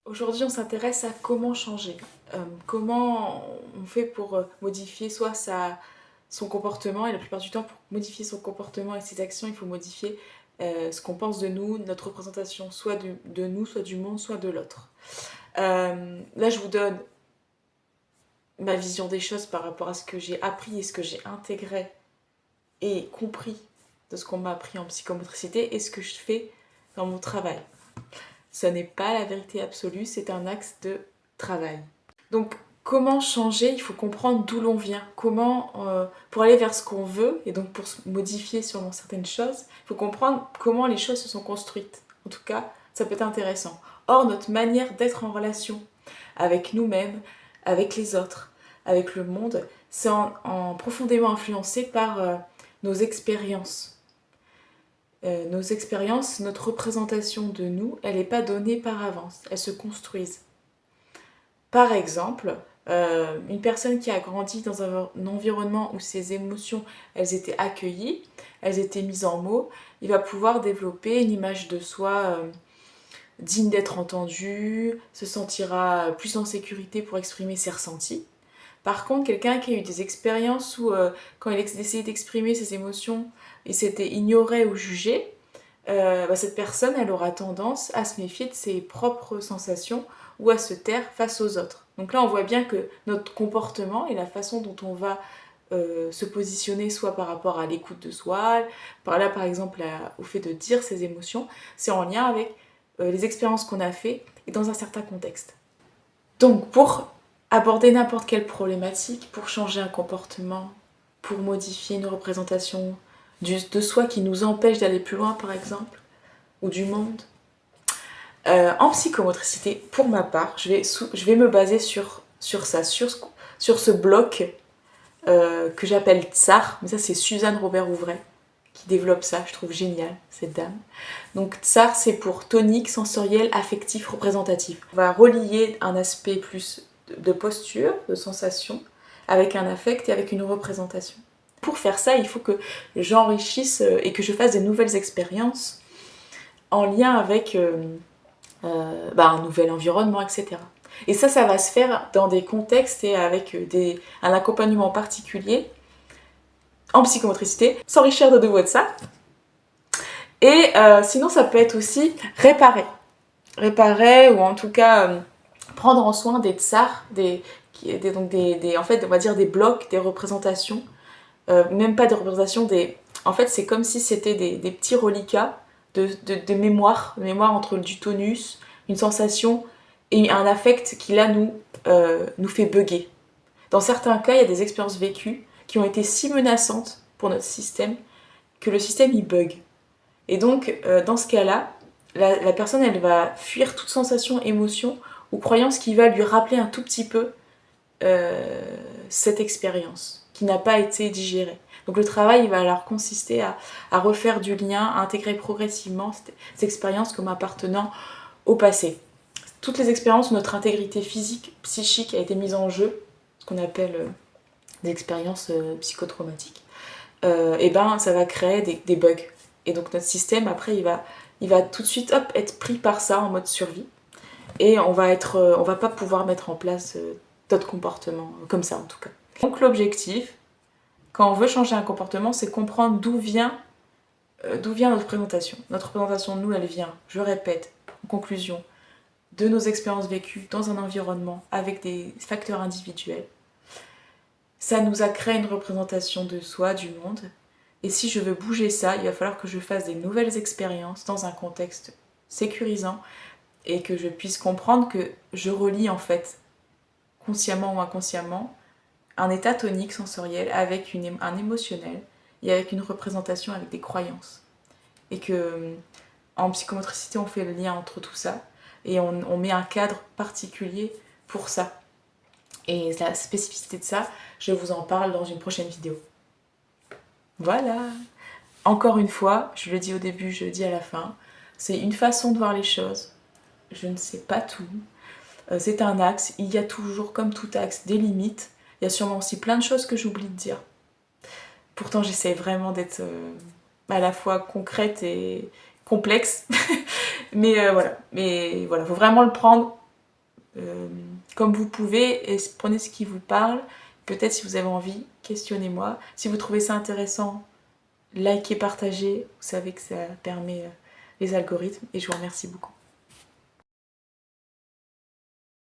Aujourd'hui, on s'intéresse à comment changer. Comment on fait pour modifier soit son comportement, et la plupart du temps, pour modifier son comportement et ses actions, il faut modifier ce qu'on pense de nous, notre représentation, soit de nous, soit du monde, soit de l'autre. Là, je vous donne ma vision des choses par rapport à ce que j'ai appris et ce que j'ai intégré et compris de ce qu'on m'a appris en psychomotricité et ce que je fais dans mon travail. Ce n'est pas la vérité absolue, c'est un axe de travail. Donc, comment changer? Il faut comprendre d'où l'on vient. Pour aller vers ce qu'on veut, et donc pour modifier sûrement certaines choses, il faut comprendre comment les choses se sont construites. En tout cas, ça peut être intéressant. Or, notre manière d'être en relation avec nous-mêmes, avec les autres, avec le monde, c'est profondément influencé par nos expériences. Nos expériences, notre représentation de nous, elle n'est pas donnée par avance, elles se construisent. Par exemple, une personne qui a grandi dans un environnement où ses émotions, elles étaient accueillies, elles étaient mises en mots, il va pouvoir développer une image de soi digne d'être entendu, se sentira plus en sécurité pour exprimer ses ressentis. Par contre, quelqu'un qui a eu des expériences où, quand il essayait d'exprimer ses émotions, il s'était ignoré ou jugé, cette personne, elle aura tendance à se méfier de ses propres sensations ou à se taire face aux autres. Donc là, on voit bien que notre comportement et la façon dont on va se positionner, soit par rapport à l'écoute de soi, par exemple au fait de dire ses émotions, c'est en lien avec les expériences qu'on a faites et dans un certain contexte. Donc pour aborder n'importe quelle problématique, pour changer un comportement, pour modifier une représentation de soi qui nous empêche d'aller plus loin par exemple, ou du monde, en psychomotricité, pour ma part, je vais me baser sur ce bloc que j'appelle Tsar, mais ça c'est Suzanne Robert-Ouvray qui développe ça, je trouve génial, cette dame. Donc Tsar, c'est pour tonique, sensoriel, affectif, représentatif. On va relier un aspect plus de posture, de sensation, avec un affect et avec une représentation. Pour faire ça, il faut que j'enrichisse et que je fasse des nouvelles expériences en lien avec un nouvel environnement, etc. Et ça va se faire dans des contextes et avec un accompagnement particulier en psychomotricité, s'enrichir de nouveau de ça. Et sinon, ça peut être aussi réparer. Réparer, ou en tout cas prendre en soin des tsars, en fait, on va dire des blocs, des représentations, même pas des représentations, en fait, c'est comme si c'était des petits reliquats de mémoire entre du tonus, une sensation et un affect qui là nous fait bugger. Dans certains cas, il y a des expériences vécues qui ont été si menaçantes pour notre système que le système il bug. Et donc, dans ce cas-là, la personne elle va fuir toute sensation, émotion ou croyance qui va lui rappeler un tout petit peu cette expérience qui n'a pas été digérée. Donc le travail il va alors consister à refaire du lien, à intégrer progressivement cette expérience comme appartenant au passé. Toutes les expériences où notre intégrité physique, psychique a été mise en jeu, ce qu'on appelle des expériences psychotraumatiques, et ça va créer des bugs. Et donc notre système après il va tout de suite être pris par ça en mode survie. Et on va pas pouvoir mettre en place d'autres comportements, comme ça en tout cas. Donc l'objectif, quand on veut changer un comportement, c'est comprendre d'où vient notre présentation. Notre présentation de nous, elle vient, je répète, en conclusion, de nos expériences vécues dans un environnement avec des facteurs individuels. Ça nous a créé une représentation de soi, du monde. Et si je veux bouger ça, il va falloir que je fasse des nouvelles expériences dans un contexte sécurisant et que je puisse comprendre que je relie en fait, consciemment ou inconsciemment, un état tonique sensoriel avec un émotionnel et avec une représentation avec des croyances. Et que en psychomotricité, on fait le lien entre tout ça et on met un cadre particulier pour ça. Et la spécificité de ça, je vous en parle dans une prochaine vidéo. Voilà. Encore une fois, je le dis au début, je le dis à la fin, c'est une façon de voir les choses. Je ne sais pas tout. C'est un axe. Il y a toujours, comme tout axe, des limites. Il y a sûrement aussi plein de choses que j'oublie de dire. Pourtant, j'essaie vraiment d'être à la fois concrète et complexe. Mais voilà, faut vraiment le prendre comme vous pouvez, et prenez ce qui vous parle. Peut-être si vous avez envie, questionnez-moi. Si vous trouvez ça intéressant, likez, partagez. Vous savez que ça permet les algorithmes et je vous remercie beaucoup.